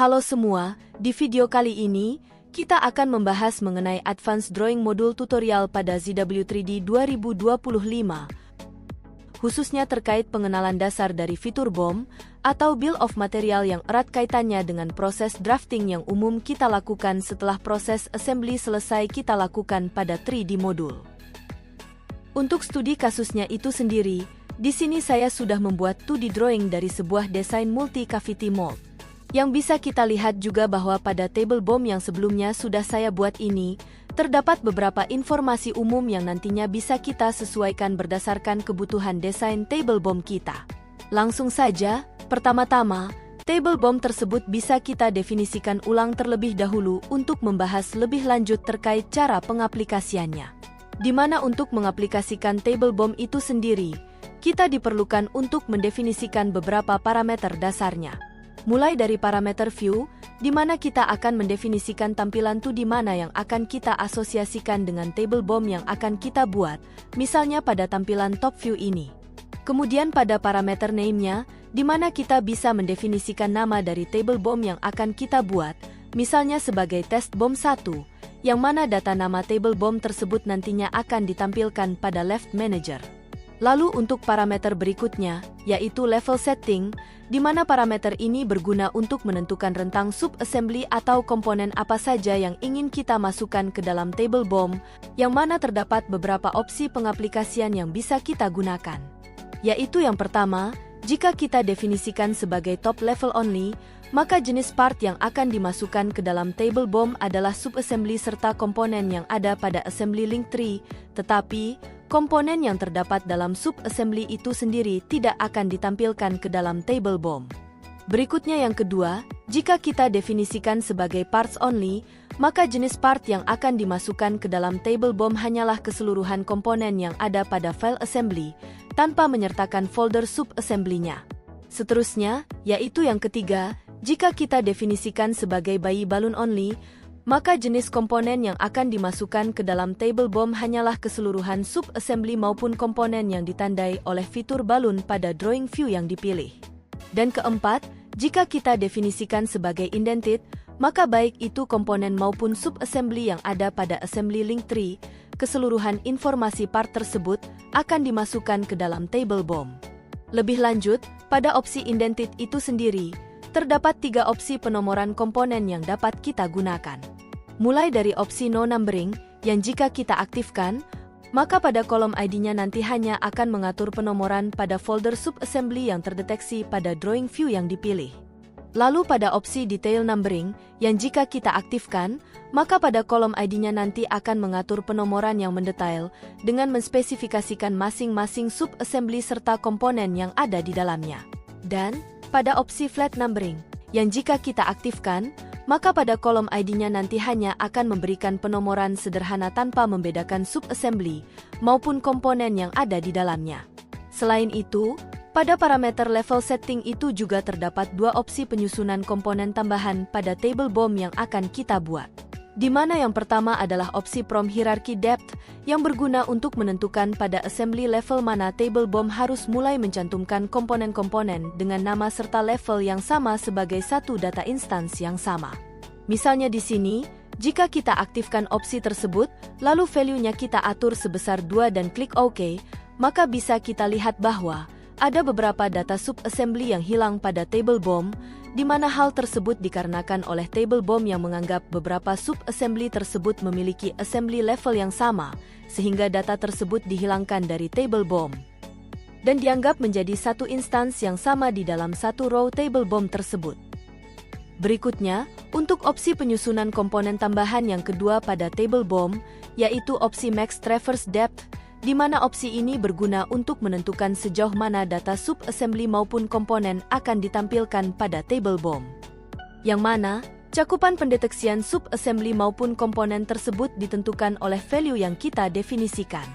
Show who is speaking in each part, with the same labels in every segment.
Speaker 1: Halo semua, di video kali ini, kita akan membahas mengenai Advanced Drawing Module tutorial pada ZW3D 2025, khususnya terkait pengenalan dasar dari fitur BOM, atau Bill of Material yang erat kaitannya dengan proses drafting yang umum kita lakukan setelah proses assembly selesai kita lakukan pada 3D modul. Untuk studi kasusnya itu sendiri, di sini saya sudah membuat 2D drawing dari sebuah desain multi-cavity mold. Yang bisa kita lihat juga bahwa pada table BOM yang sebelumnya sudah saya buat ini, terdapat beberapa informasi umum yang nantinya bisa kita sesuaikan berdasarkan kebutuhan desain table BOM kita. Langsung saja, pertama-tama, table BOM tersebut bisa kita definisikan ulang terlebih dahulu untuk membahas lebih lanjut terkait cara pengaplikasiannya. Di mana untuk mengaplikasikan table BOM itu sendiri, kita diperlukan untuk mendefinisikan beberapa parameter dasarnya. Mulai dari parameter view, di mana kita akan mendefinisikan tampilan 2D mana yang akan kita asosiasikan dengan table BOM yang akan kita buat, misalnya pada tampilan top view ini. Kemudian pada parameter name-nya, di mana kita bisa mendefinisikan nama dari table BOM yang akan kita buat, misalnya sebagai test BOM 1, yang mana data nama table BOM tersebut nantinya akan ditampilkan pada left manager. Lalu untuk parameter berikutnya, yaitu level setting, di mana parameter ini berguna untuk menentukan rentang sub-assembly atau komponen apa saja yang ingin kita masukkan ke dalam table BOM, yang mana terdapat beberapa opsi pengaplikasian yang bisa kita gunakan. Yaitu yang pertama, jika kita definisikan sebagai top level only, maka jenis part yang akan dimasukkan ke dalam table BOM adalah sub-assembly serta komponen yang ada pada assembly link tree, tetapi komponen yang terdapat dalam sub-assembly itu sendiri tidak akan ditampilkan ke dalam table BOM. Berikutnya yang kedua, jika kita definisikan sebagai parts only, maka jenis part yang akan dimasukkan ke dalam table BOM hanyalah keseluruhan komponen yang ada pada file assembly, tanpa menyertakan folder sub-assembly-nya. Seterusnya, yaitu yang ketiga, jika kita definisikan sebagai bayi balloon only, maka jenis komponen yang akan dimasukkan ke dalam table BOM hanyalah keseluruhan sub-assembly maupun komponen yang ditandai oleh fitur balloon pada drawing view yang dipilih. Dan keempat, jika kita definisikan sebagai indented, maka baik itu komponen maupun sub-assembly yang ada pada assembly link tree, keseluruhan informasi part tersebut akan dimasukkan ke dalam table BOM. Lebih lanjut, pada opsi indented itu sendiri, terdapat 3 opsi penomoran komponen yang dapat kita gunakan. Mulai dari opsi no numbering, yang jika kita aktifkan, maka pada kolom ID-nya nanti hanya akan mengatur penomoran pada folder sub-assembly yang terdeteksi pada drawing view yang dipilih. Lalu pada opsi detail numbering, yang jika kita aktifkan, maka pada kolom ID-nya nanti akan mengatur penomoran yang mendetail, dengan menspesifikasikan masing-masing sub-assembly serta komponen yang ada di dalamnya. Dan pada opsi flat numbering, yang jika kita aktifkan, maka pada kolom ID-nya nanti hanya akan memberikan penomoran sederhana tanpa membedakan sub-assembly maupun komponen yang ada di dalamnya. Selain itu, pada parameter level setting itu juga terdapat 2 opsi penyusunan komponen tambahan pada table BOM yang akan kita buat. Di mana yang pertama adalah opsi From Hierarchy Depth yang berguna untuk menentukan pada assembly level mana table BOM harus mulai mencantumkan komponen-komponen dengan nama serta level yang sama sebagai satu data instance yang sama. Misalnya di sini, jika kita aktifkan opsi tersebut, lalu value-nya kita atur sebesar 2 dan klik OK, maka bisa kita lihat bahwa ada beberapa data sub-assembly yang hilang pada table BOM, di mana hal tersebut dikarenakan oleh table BOM yang menganggap beberapa sub-assembly tersebut memiliki assembly level yang sama, sehingga data tersebut dihilangkan dari table BOM dan dianggap menjadi satu instance yang sama di dalam satu row table BOM tersebut. Berikutnya, untuk opsi penyusunan komponen tambahan yang kedua pada table BOM, yaitu opsi Max Traverse Depth, di mana opsi ini berguna untuk menentukan sejauh mana data sub-assembly maupun komponen akan ditampilkan pada table BOM. Yang mana, cakupan pendeteksian sub-assembly maupun komponen tersebut ditentukan oleh value yang kita definisikan.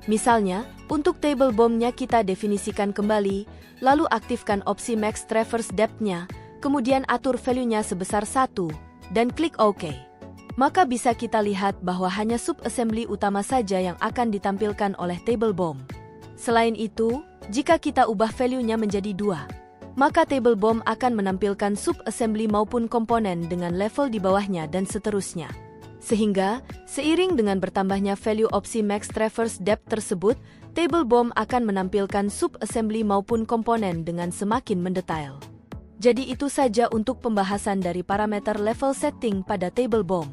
Speaker 1: Misalnya, untuk table BOM-nya kita definisikan kembali, lalu aktifkan opsi Max Traverse Depth-nya, kemudian atur value-nya sebesar 1, dan klik OK. Maka bisa kita lihat bahwa hanya sub-assembly utama saja yang akan ditampilkan oleh table BOM. Selain itu, jika kita ubah value-nya menjadi 2, maka table BOM akan menampilkan sub-assembly maupun komponen dengan level di bawahnya dan seterusnya. Sehingga, seiring dengan bertambahnya value opsi max traverse depth tersebut, table BOM akan menampilkan sub-assembly maupun komponen dengan semakin mendetail. Jadi itu saja untuk pembahasan dari parameter level setting pada table BOM.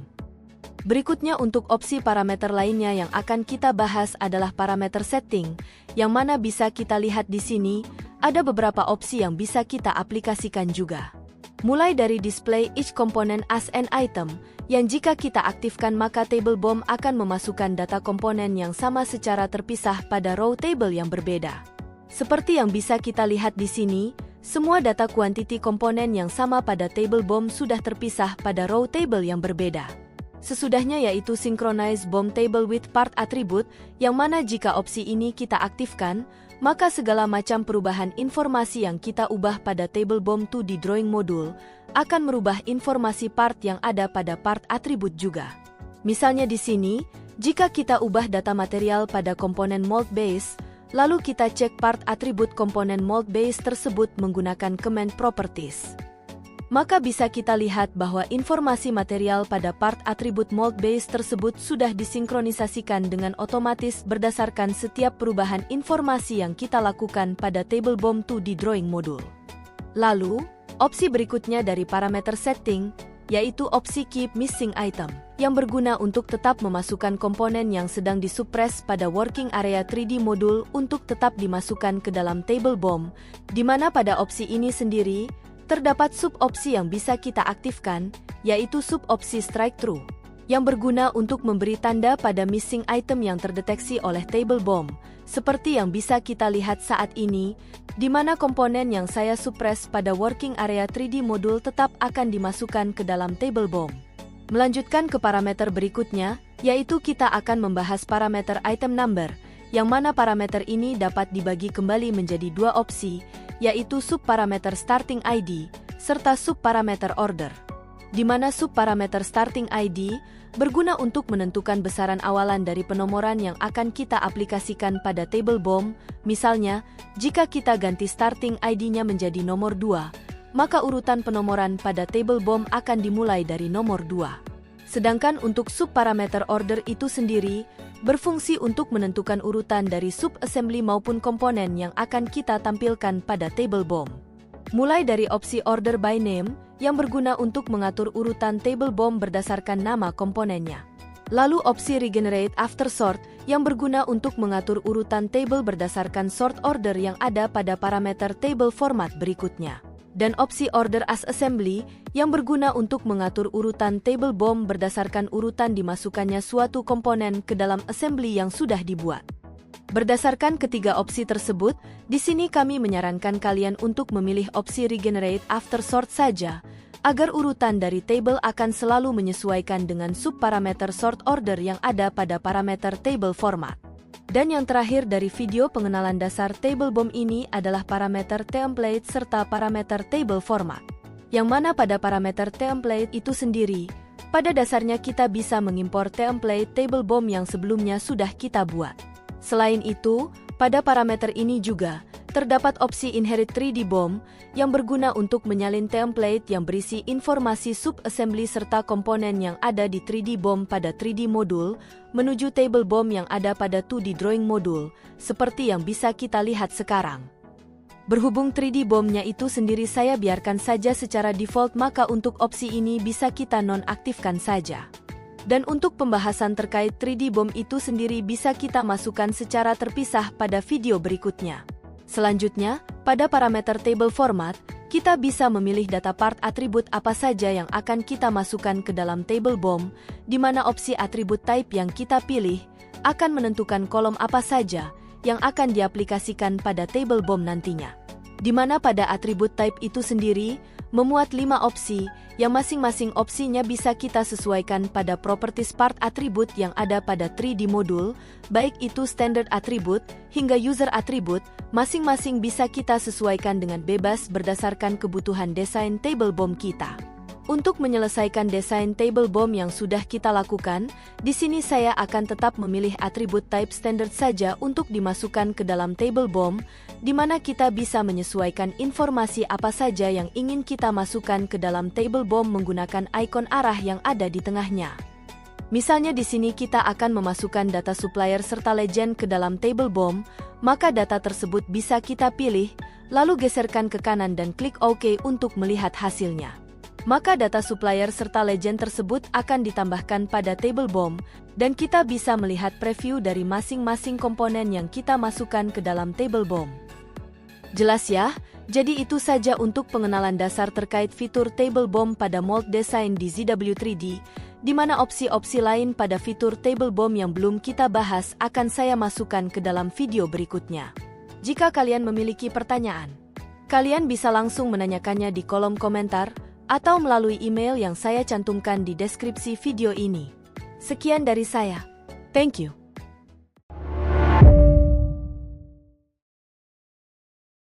Speaker 1: Berikutnya untuk opsi parameter lainnya yang akan kita bahas adalah parameter setting, yang mana bisa kita lihat di sini, ada beberapa opsi yang bisa kita aplikasikan juga. Mulai dari display each component as an item, yang jika kita aktifkan maka table BOM akan memasukkan data komponen yang sama secara terpisah pada row table yang berbeda. Seperti yang bisa kita lihat di sini, semua data quantity komponen yang sama pada table BOM sudah terpisah pada row table yang berbeda. Sesudahnya yaitu synchronize BOM table with part attribute, yang mana jika opsi ini kita aktifkan, maka segala macam perubahan informasi yang kita ubah pada table BOM to di drawing module akan merubah informasi part yang ada pada part attribute juga. Misalnya di sini, jika kita ubah data material pada komponen mold base, lalu kita cek part attribute komponen mold base tersebut menggunakan command properties, maka bisa kita lihat bahwa informasi material pada part atribut mold base tersebut sudah disinkronisasikan dengan otomatis berdasarkan setiap perubahan informasi yang kita lakukan pada table BOM to di drawing module. Lalu, opsi berikutnya dari parameter setting, yaitu opsi keep missing item, yang berguna untuk tetap memasukkan komponen yang sedang disuppress pada working area 3D module untuk tetap dimasukkan ke dalam table BOM, di mana pada opsi ini sendiri, terdapat sub-opsi yang bisa kita aktifkan, yaitu sub-opsi strike through, yang berguna untuk memberi tanda pada missing item yang terdeteksi oleh table BOM, seperti yang bisa kita lihat saat ini, di mana komponen yang saya suppress pada working area 3D module tetap akan dimasukkan ke dalam table BOM. Melanjutkan ke parameter berikutnya, yaitu kita akan membahas parameter item number, yang mana parameter ini dapat dibagi kembali menjadi dua opsi, yaitu subparameter starting ID, serta subparameter order. Di mana subparameter starting ID berguna untuk menentukan besaran awalan dari penomoran yang akan kita aplikasikan pada table BOM. Misalnya, jika kita ganti starting ID-nya menjadi nomor 2, maka urutan penomoran pada table BOM akan dimulai dari nomor 2. Sedangkan untuk subparameter order itu sendiri, berfungsi untuk menentukan urutan dari sub-assembly maupun komponen yang akan kita tampilkan pada table BOM. Mulai dari opsi order by name, yang berguna untuk mengatur urutan table BOM berdasarkan nama komponennya. Lalu opsi regenerate after sort, yang berguna untuk mengatur urutan table berdasarkan sort order yang ada pada parameter table format berikutnya. Dan opsi order as assembly, yang berguna untuk mengatur urutan table BOM berdasarkan urutan dimasukkannya suatu komponen ke dalam assembly yang sudah dibuat. Berdasarkan ketiga opsi tersebut, di sini kami menyarankan kalian untuk memilih opsi regenerate after sort saja, agar urutan dari table akan selalu menyesuaikan dengan subparameter sort order yang ada pada parameter table format. Dan yang terakhir dari video pengenalan dasar table BOM ini adalah parameter template serta parameter table format. Yang mana pada parameter template itu sendiri, pada dasarnya kita bisa mengimpor template table BOM yang sebelumnya sudah kita buat. Selain itu, pada parameter ini juga, terdapat opsi Inherit 3D BOM yang berguna untuk menyalin template yang berisi informasi sub-assembly serta komponen yang ada di 3D BOM pada 3D module menuju table BOM yang ada pada 2D drawing module, seperti yang bisa kita lihat sekarang. Berhubung 3D BOM-nya itu sendiri saya biarkan saja secara default, maka untuk opsi ini bisa kita nonaktifkan saja. Dan untuk pembahasan terkait 3D BOM itu sendiri bisa kita masukkan secara terpisah pada video berikutnya. Selanjutnya, pada parameter table format, kita bisa memilih data part atribut apa saja yang akan kita masukkan ke dalam table BOM, di mana opsi atribut type yang kita pilih akan menentukan kolom apa saja yang akan diaplikasikan pada table BOM nantinya. Di mana pada atribut type itu sendiri memuat 5 opsi, yang masing-masing opsinya bisa kita sesuaikan pada properties part atribut yang ada pada 3D module, baik itu standard atribut hingga user atribut, masing-masing bisa kita sesuaikan dengan bebas berdasarkan kebutuhan desain table BOM kita. Untuk menyelesaikan desain table BOM yang sudah kita lakukan, di sini saya akan tetap memilih atribut type standard saja untuk dimasukkan ke dalam table BOM, di mana kita bisa menyesuaikan informasi apa saja yang ingin kita masukkan ke dalam table BOM menggunakan ikon arah yang ada di tengahnya. Misalnya di sini kita akan memasukkan data supplier serta legend ke dalam table BOM, maka data tersebut bisa kita pilih, lalu geserkan ke kanan dan klik OK untuk melihat hasilnya. Maka data supplier serta legend tersebut akan ditambahkan pada table BOM, dan kita bisa melihat preview dari masing-masing komponen yang kita masukkan ke dalam table BOM. Jelas ya? Jadi itu saja untuk pengenalan dasar terkait fitur table BOM pada Mold Design di ZW3D, di mana opsi-opsi lain pada fitur table BOM yang belum kita bahas akan saya masukkan ke dalam video berikutnya. Jika kalian memiliki pertanyaan, kalian bisa langsung menanyakannya di kolom komentar, atau melalui email yang saya cantumkan di deskripsi video ini. Sekian dari saya. Thank you.